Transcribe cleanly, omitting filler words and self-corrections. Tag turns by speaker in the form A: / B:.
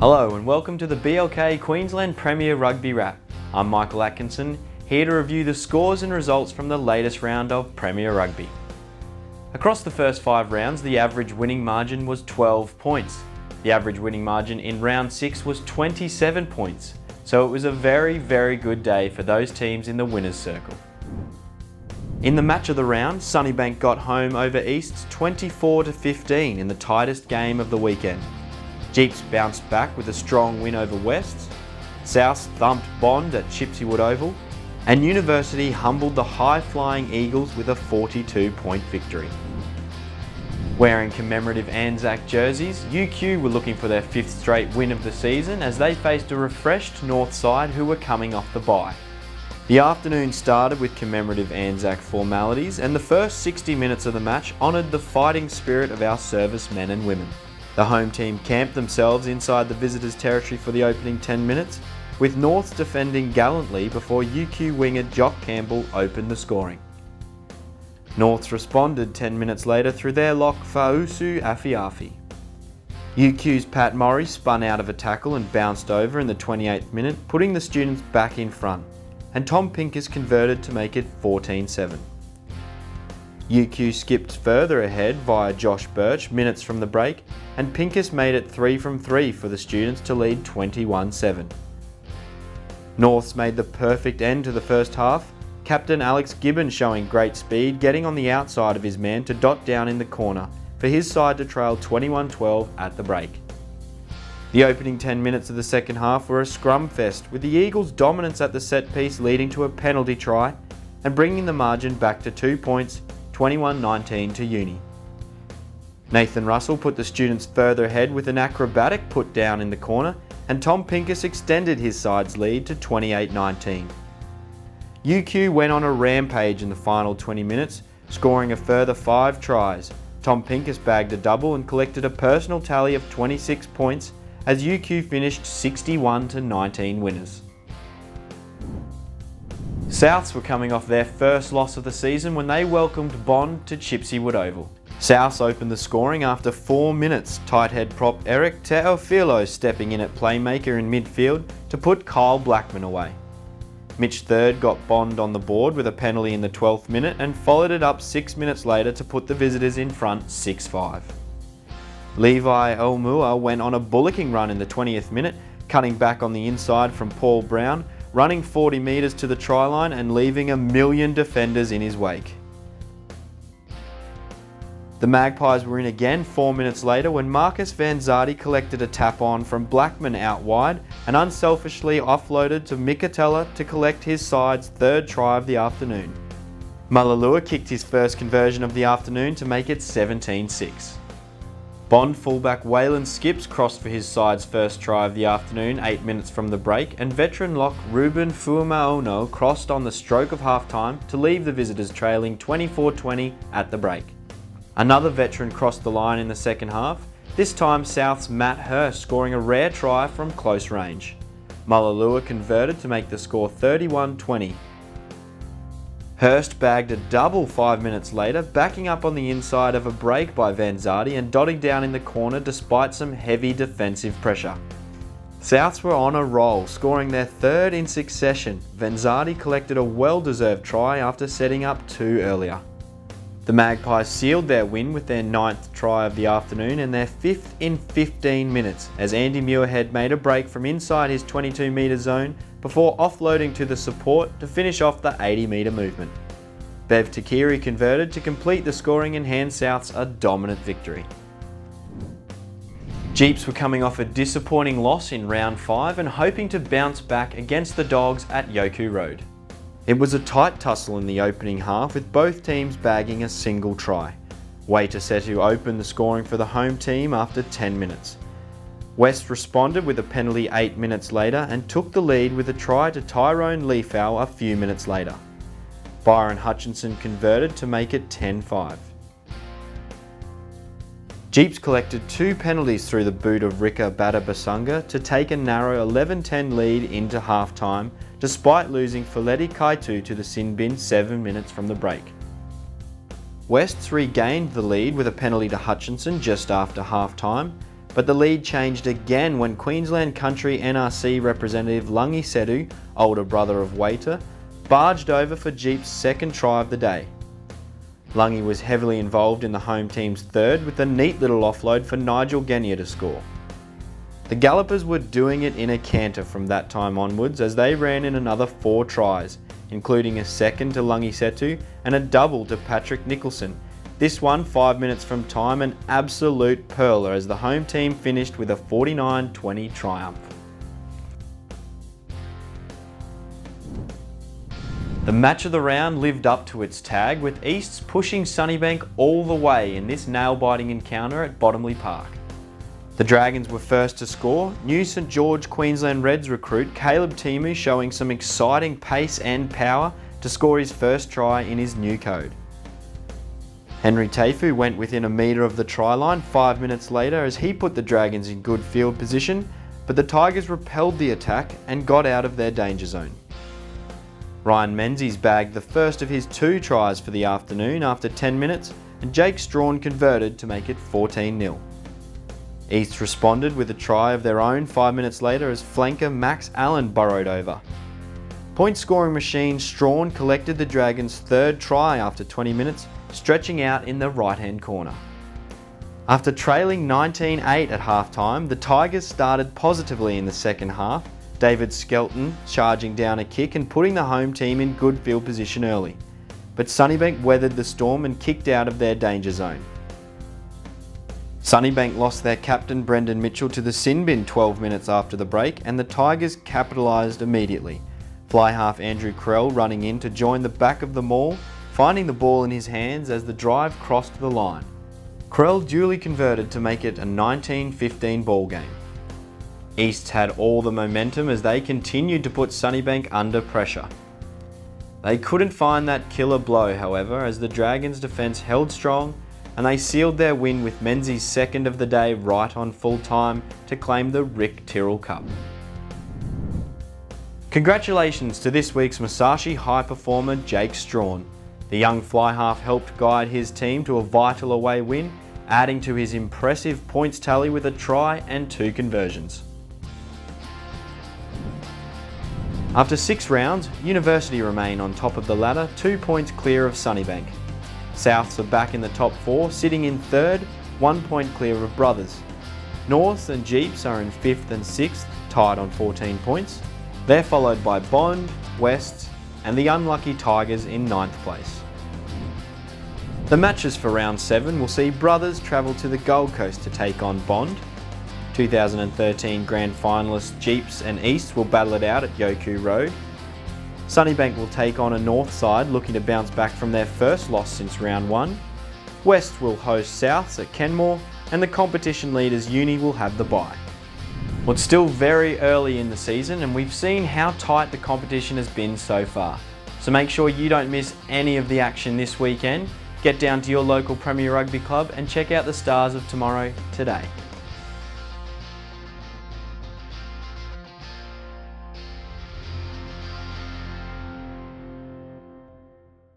A: Hello and welcome to the BLK Queensland Premier Rugby Wrap. I'm Michael Atkinson, here to review the scores and results from the latest round of Premier Rugby. Across the first 5 rounds, the average winning margin was 12 points. The average winning margin in round 6 was 27 points, so it was a very good day for those teams in the winner's circle. In the match of the round, Sunnybank got home over East's 24-15 in the tightest game of the weekend. Jeeps bounced back with a strong win over Wests, South thumped Bond at Chipseywood Oval, and University humbled the high-flying Eagles with a 42-point victory. Wearing commemorative Anzac jerseys, UQ were looking for their 5th straight win of the season as they faced a refreshed North side who were coming off the bye. The afternoon started with commemorative Anzac formalities, and the first 60 minutes of the match honoured the fighting spirit of our servicemen and women. The home team camped themselves inside the visitors' territory for the opening 10 minutes, with Norths defending gallantly before UQ winger Jock Campbell opened the scoring. Norths responded 10 minutes later through their lock Fausu Afiafi. UQ's Pat Murray spun out of a tackle and bounced over in the 28th minute, putting the students back in front, and Tom Pincus converted to make it 14-7. UQ skipped further ahead via Josh Birch minutes from the break, and Pincus made it 3 from 3 for the students to lead 21-7. Norths made the perfect end to the first half, captain Alex Gibbon showing great speed, getting on the outside of his man to dot down in the corner for his side to trail 21-12 at the break. The opening 10 minutes of the second half were a scrum fest, with the Eagles' dominance at the set piece leading to a penalty try and bringing the margin back to 2 points, 21-19 to Uni. Nathan Russell put the students further ahead with an acrobatic put down in the corner, and Tom Pincus extended his side's lead to 28-19. UQ went on a rampage in the final 20 minutes, scoring a further 5 tries. Tom Pincus bagged a double and collected a personal tally of 26 points as UQ finished 61-19 winners. Souths were coming off their first loss of the season when they welcomed Bond to Chipseywood Oval. Souths opened the scoring after 4 minutes, tight head prop Eric Teofilo stepping in at playmaker in midfield to put Kyle Blackman away. Mitch Third got Bond on the board with a penalty in the 12th minute and followed it up 6 minutes later to put the visitors in front 6-5. Levi Olmua went on a bullocking run in the 20th minute, cutting back on the inside from Paul Brown, running 40 metres to the try line and leaving a million defenders in his wake. The Magpies were in again 4 minutes later when Marcus Vanzardi collected a tap-on from Blackman out wide and unselfishly offloaded to Mikatella to collect his side's 3rd try of the afternoon. Mulalua kicked his first conversion of the afternoon to make it 17-6. Bond fullback Waylon Skips crossed for his side's first try of the afternoon 8 minutes from the break, and veteran lock Ruben Fuamaono crossed on the stroke of half-time to leave the visitors trailing 24-20 at the break. Another veteran crossed the line in the second half, this time South's Matt Hurst scoring a rare try from close range. Mulalua converted to make the score 31-20. Hurst bagged a double 5 minutes later, backing up on the inside of a break by Vanzardi and dotting down in the corner despite some heavy defensive pressure. Souths were on a roll, scoring their 3rd in succession. Vanzardi collected a well-deserved try after setting up 2 earlier. The Magpies sealed their win with their 9th try of the afternoon and their 5th in 15 minutes as Andy Muirhead made a break from inside his 22-metre zone before offloading to the support to finish off the 80-metre movement. Bev Takiri converted to complete the scoring and hand Souths a dominant victory. Jeeps were coming off a disappointing loss in round 5 and hoping to bounce back against the Dogs at Yoku Road. It was a tight tussle in the opening half with both teams bagging a single try. Waitasetu opened the scoring for the home team after 10 minutes. West responded with a penalty 8 minutes later and took the lead with a try to Tyrone Leafow a few minutes later. Byron Hutchinson converted to make it 10-5. Jeeps collected 2 penalties through the boot of Rika Badabasunga to take a narrow 11-10 lead into half-time, despite losing Foleti Kaitu to the sin bin 7 minutes from the break. Wests regained the lead with a penalty to Hutchinson just after half-time, but the lead changed again when Queensland Country NRC representative Lungi Setu, older brother of Waiter, barged over for Jeep's second try of the day. Lungi was heavily involved in the home team's third with a neat little offload for Nigel Genia to score. The Gallopers were doing it in a canter from that time onwards as they ran in another 4 tries, including a second to Lungi Setu and a double to Patrick Nicholson. This one 5 minutes from time, an absolute pearler as the home team finished with a 49-20 triumph. The match of the round lived up to its tag, with Easts pushing Sunnybank all the way in this nail-biting encounter at Bottomley Park. The Dragons were first to score, new St George Queensland Reds recruit Caleb Timu showing some exciting pace and power to score his first try in his new code. Henry Taifu went within a metre of the try line 5 minutes later as he put the Dragons in good field position, but the Tigers repelled the attack and got out of their danger zone. Ryan Menzies bagged the first of his 2 tries for the afternoon after 10 minutes, and Jake Strawn converted to make it 14-0. East responded with a try of their own 5 minutes later as flanker Max Allen burrowed over. Point scoring machine Strawn collected the Dragons' 3rd try after 20 minutes, stretching out in the right-hand corner. After trailing 19-8 at half-time, the Tigers started positively in the second half, David Skelton charging down a kick and putting the home team in good field position early. But Sunnybank weathered the storm and kicked out of their danger zone. Sunnybank lost their captain Brendan Mitchell to the sin bin 12 minutes after the break, and the Tigers capitalised immediately. Fly half Andrew Krell running in to join the back of the maul, finding the ball in his hands as the drive crossed the line. Krell duly converted to make it a 19-15 ball game. East had all the momentum as they continued to put Sunnybank under pressure. They couldn't find that killer blow, however, as the Dragons' defence held strong and they sealed their win with Menzies' second of the day right on full time to claim the Rick Tyrrell Cup. Congratulations to this week's Musashi high performer Jake Strawn. The young fly half helped guide his team to a vital away win, adding to his impressive points tally with a try and 2 conversions. After 6 rounds, University remain on top of the ladder, 2 points clear of Sunnybank. Souths are back in the top 4, sitting in 3rd, 1 point clear of Brothers. Norths and Jeeps are in 5th and 6th, tied on 14 points. They're followed by Bond, Wests and the unlucky Tigers in 9th place. The matches for round 7 will see Brothers travel to the Gold Coast to take on Bond. 2013 Grand Finalists Jeeps and East will battle it out at Yoku Road. Sunnybank will take on a North side looking to bounce back from their first loss since round 1. West will host Souths at Kenmore, and the competition leaders Uni will have the bye. Well, it's still very early in the season and we've seen how tight the competition has been so far. So make sure you don't miss any of the action this weekend. Get down to your local Premier Rugby club and check out the stars of tomorrow today.